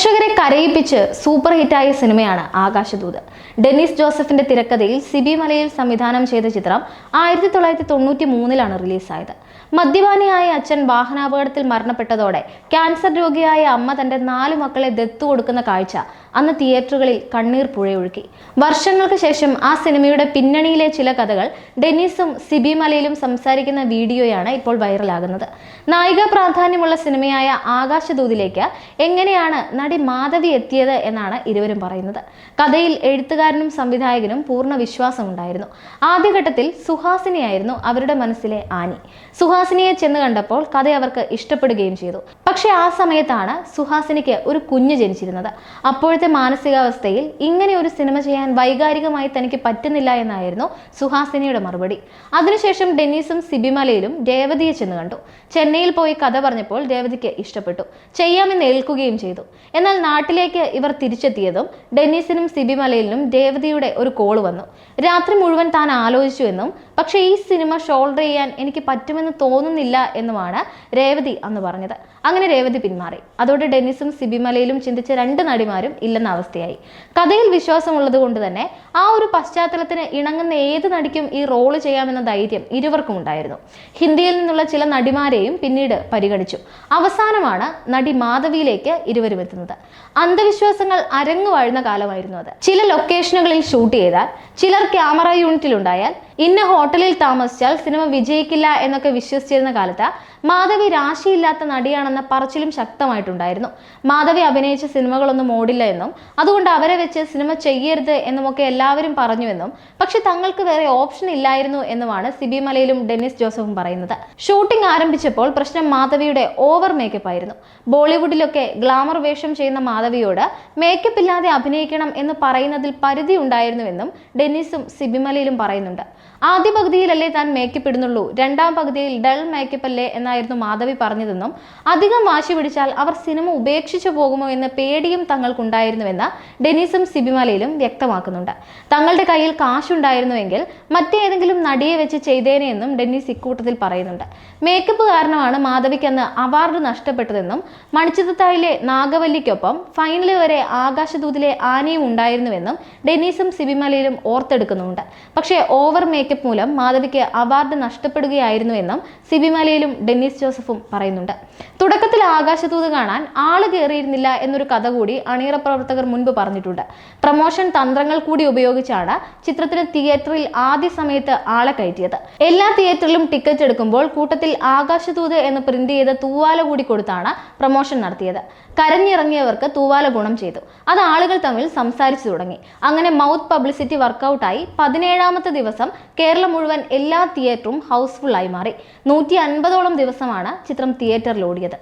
പ്രേക്ഷകരെ കരയിപ്പിച്ച് സൂപ്പർ ഹിറ്റായ സിനിമയാണ് ആകാശദൂത്. ഡെന്നിസ് ജോസഫിന്റെ തിരക്കഥയിൽ സിബി മലയിൽ സംവിധാനം ചെയ്ത ചിത്രം 1993 റിലീസായത്. മദ്യപാനിയായ അച്ഛൻ വാഹനാപകടത്തിൽ മരണപ്പെട്ടതോടെ ക്യാൻസർ രോഗിയായ അമ്മ തന്റെ 4 മക്കളെ ദത്തു കൊടുക്കുന്ന കാഴ്ച അന്ന് തിയേറ്ററുകളിൽ കണ്ണീർ പുഴയൊഴുക്കി. വർഷങ്ങൾക്ക് ശേഷം ആ സിനിമയുടെ പിന്നണിയിലെ ചില കഥകൾ ഡെന്നിസും സിബി മലയിലും സംസാരിക്കുന്ന വീഡിയോയാണ് ഇപ്പോൾ വൈറലാകുന്നത്. നായിക പ്രാധാന്യമുള്ള സിനിമയായ ആകാശദൂതിലേക്ക് എങ്ങനെയാണ് നടി മാധവി എത്തിയത് എന്നാണ് ഇരുവരും പറയുന്നത്. കഥയിൽ എഴുത്തുകാരനും സംവിധായകനും പൂർണ്ണ വിശ്വാസമുണ്ടായിരുന്നു. ആദ്യഘട്ടത്തിൽ സുഹാസിനിയായിരുന്നു അവരുടെ മനസ്സിലെ ആനി. സുഹാസിനിയെ ചെന്ന് കണ്ടപ്പോൾ കഥ അവർക്ക് ഇഷ്ടപ്പെടുകയും ചെയ്തു. പക്ഷെ ആ സമയത്താണ് സുഹാസിനിക്ക് ഒരു കുഞ്ഞ് ജനിച്ചിരുന്നത്. അപ്പോഴത്തെ മാനസികാവസ്ഥയിൽ ഇങ്ങനെ ഒരു സിനിമ ചെയ്യാൻ വൈകാരികമായി തനിക്ക് പറ്റുന്നില്ല എന്നായിരുന്നു സുഹാസിനിയുടെ മറുപടി. അതിനുശേഷം ഡെന്നിസും സിബി മലയിലും രേവതിയെ ചെന്ന് കണ്ടു. ചെന്നൈയിൽ പോയി കഥ പറഞ്ഞപ്പോൾ രേവതിക്ക് ഇഷ്ടപ്പെട്ടു, ചെയ്യാമെന്ന് ഏൽക്കുകയും ചെയ്തു. എന്നാൽ നാട്ടിലേക്ക് ഇവർ തിരിച്ചെത്തിയതും ഡെന്നിസിനും സിബി മലയിലും രേവതിയുടെ ഒരു കോള് വന്നു. രാത്രി മുഴുവൻ താൻ ആലോചിച്ചു എന്നും പക്ഷേ ഈ സിനിമ ഷോൾഡർ ചെയ്യാൻ എനിക്ക് പറ്റുമെന്ന് തോന്നുന്നില്ല എന്നുമാണ് രേവതി അന്ന് പറഞ്ഞത്. അങ്ങനെ രേവതി പിന്മാറി. അതോടെ ഡെന്നിസും സിബി മലയിലും ചിന്തിച്ച 2 നടിമാരും ഇല്ലെന്ന അവസ്ഥയായി. കഥയിൽ വിശ്വാസമുള്ളത് കൊണ്ട് തന്നെ ആ ഒരു പശ്ചാത്തലത്തിന് ഇണങ്ങുന്ന ഏത് നടിക്കും ഈ റോള് ചെയ്യാമെന്ന ധൈര്യം ഇരുവർക്കും ഉണ്ടായിരുന്നു. ഹിന്ദിയിൽ നിന്നുള്ള ചില നടിമാരെയും പിന്നീട് പരിഗണിച്ചു. അവസാനമാണ് നടി മാധവിയിലേക്ക് ഇരുവരും എത്തുന്നത്. അന്ധവിശ്വാസങ്ങൾ അരങ്ങു വാഴുന്ന കാലമായിരുന്നു അത്. ചില ലൊക്കേഷനുകളിൽ ഷൂട്ട് ചെയ്താൽ, ചിലർ ക്യാമറ യൂണിറ്റിലുണ്ടായാൽ, ഇന്ന ഹോട്ടലിൽ താമസിച്ചാൽ സിനിമ വിജയിക്കില്ല എന്നൊക്കെ വിശ്വസിച്ചിരുന്ന കാലത്ത് മാധവി രാശിയില്ലാത്ത നടിയാണെന്ന പറച്ചിലും ശക്തമായിട്ടുണ്ടായിരുന്നു. മാധവി അഭിനയിച്ച സിനിമകളൊന്നും ഓടില്ല എന്നും അതുകൊണ്ട് അവരെ വെച്ച് സിനിമ ചെയ്യരുത് എന്നുമൊക്കെ എല്ലാവരും പറഞ്ഞുവെന്നും പക്ഷെ തങ്ങൾക്ക് വേറെ ഓപ്ഷൻ ഇല്ലായിരുന്നു എന്നുമാണ് സിബി മലയിലും ഡെന്നിസ് ജോസഫും പറയുന്നത്. ഷൂട്ടിംഗ് ആരംഭിച്ചപ്പോൾ പ്രശ്നം മാധവിയുടെ ഓവർ മേക്കപ്പ് ആയിരുന്നു. ബോളിവുഡിലൊക്കെ ഗ്ലാമർ വേഷം ചെയ്യുന്ന മാധവിയോട് മേക്കപ്പ് ഇല്ലാതെ അഭിനയിക്കണം എന്ന് പറയുന്നതിൽ പരിധി ഉണ്ടായിരുന്നുവെന്നും ഡെന്നിസും സിബി മലയിലും പറയുന്നുണ്ട്. ആദ്യ പകുതിയിലല്ലേ താൻ മേക്കപ്പ് ഇടുന്നുള്ളൂ, 2ാം പകുതിയിൽ ഡൾ മേക്കപ്പ് അല്ലേ എന്നായിരുന്നു മാധവി പറഞ്ഞതെന്നും അധികം വാശി പിടിച്ചാൽ അവർ സിനിമ ഉപേക്ഷിച്ചു പോകുമോ എന്ന പേടിയും തങ്ങൾക്കുണ്ടായിരുന്നുവെന്ന് ഡെന്നിസും സിബി മലയിലും വ്യക്തമാക്കുന്നുണ്ട്. തങ്ങളുടെ കയ്യിൽ കാശുണ്ടായിരുന്നുവെങ്കിൽ മറ്റേതെങ്കിലും നടിയെ വെച്ച് ചെയ്തേനെ എന്നും ഡെന്നിസ് ഇക്കൂട്ടത്തിൽ പറയുന്നുണ്ട്. മേക്കപ്പ് കാരണമാണ് മാധവിക്ക് അന്ന് അവാർഡ് നഷ്ടപ്പെട്ടതെന്നും മണിച്ചിത്രത്താഴിലെ നാഗവല്ലിക്കൊപ്പം ഫൈനൽ വരെ ആകാശദൂതിലെ ആനയും ഉണ്ടായിരുന്നുവെന്നും ഡെന്നിസും സിബി മലയിലും ഓർത്തെടുക്കുന്നുണ്ട്. പക്ഷേ ഓവർ മേക്കപ്പ് മൂലം മാധവിക്ക് അവാർഡ് നഷ്ടപ്പെടുകയായിരുന്നുവെന്നും സിബി മലയിലും ഡെന്നിസ് ജോസഫും പറയുന്നുണ്ട്. തുടക്കത്തിൽ ആകാശദൂത് കാണാൻ ആള് കയറിയിരുന്നില്ല എന്നൊരു കഥ കൂടി അണിയറ പ്രവർത്തകർ മുൻപ് പറഞ്ഞിട്ടുണ്ട്. പ്രമോഷൻ തന്ത്രങ്ങൾ കൂടി ഉപയോഗിച്ചാണ് ചിത്രത്തിന് തിയേറ്ററിൽ ആദ്യ സമയത്ത് ആളെ കയറ്റിയത്. എല്ലാ തിയേറ്ററിലും ടിക്കറ്റ് എടുക്കുമ്പോൾ കൂട്ടത്തിൽ ആകാശദൂത് എന്ന് പ്രിന്റ് ചെയ്ത തൂവാല കൂടി കൊടുത്താണ് പ്രമോഷൻ നടത്തിയത്. കരഞ്ഞിറങ്ങിയവർക്ക് തൂവാല ഗുണം ചെയ്തു. അത് ആളുകൾ തമ്മിൽ സംസാരിച്ചു തുടങ്ങി. അങ്ങനെ മൗത്ത് പബ്ലിസിറ്റി വർക്കൗട്ടായി 17ാമത്തെ ദിവസം കേരളം മുഴുവൻ എല്ലാ തിയേറ്ററും ഹൗസ്ഫുൾ ആയി മാറി. 150ഓളം ദിവസമാണ് ചിത്രം തിയേറ്ററിൽ ഓടിയത്.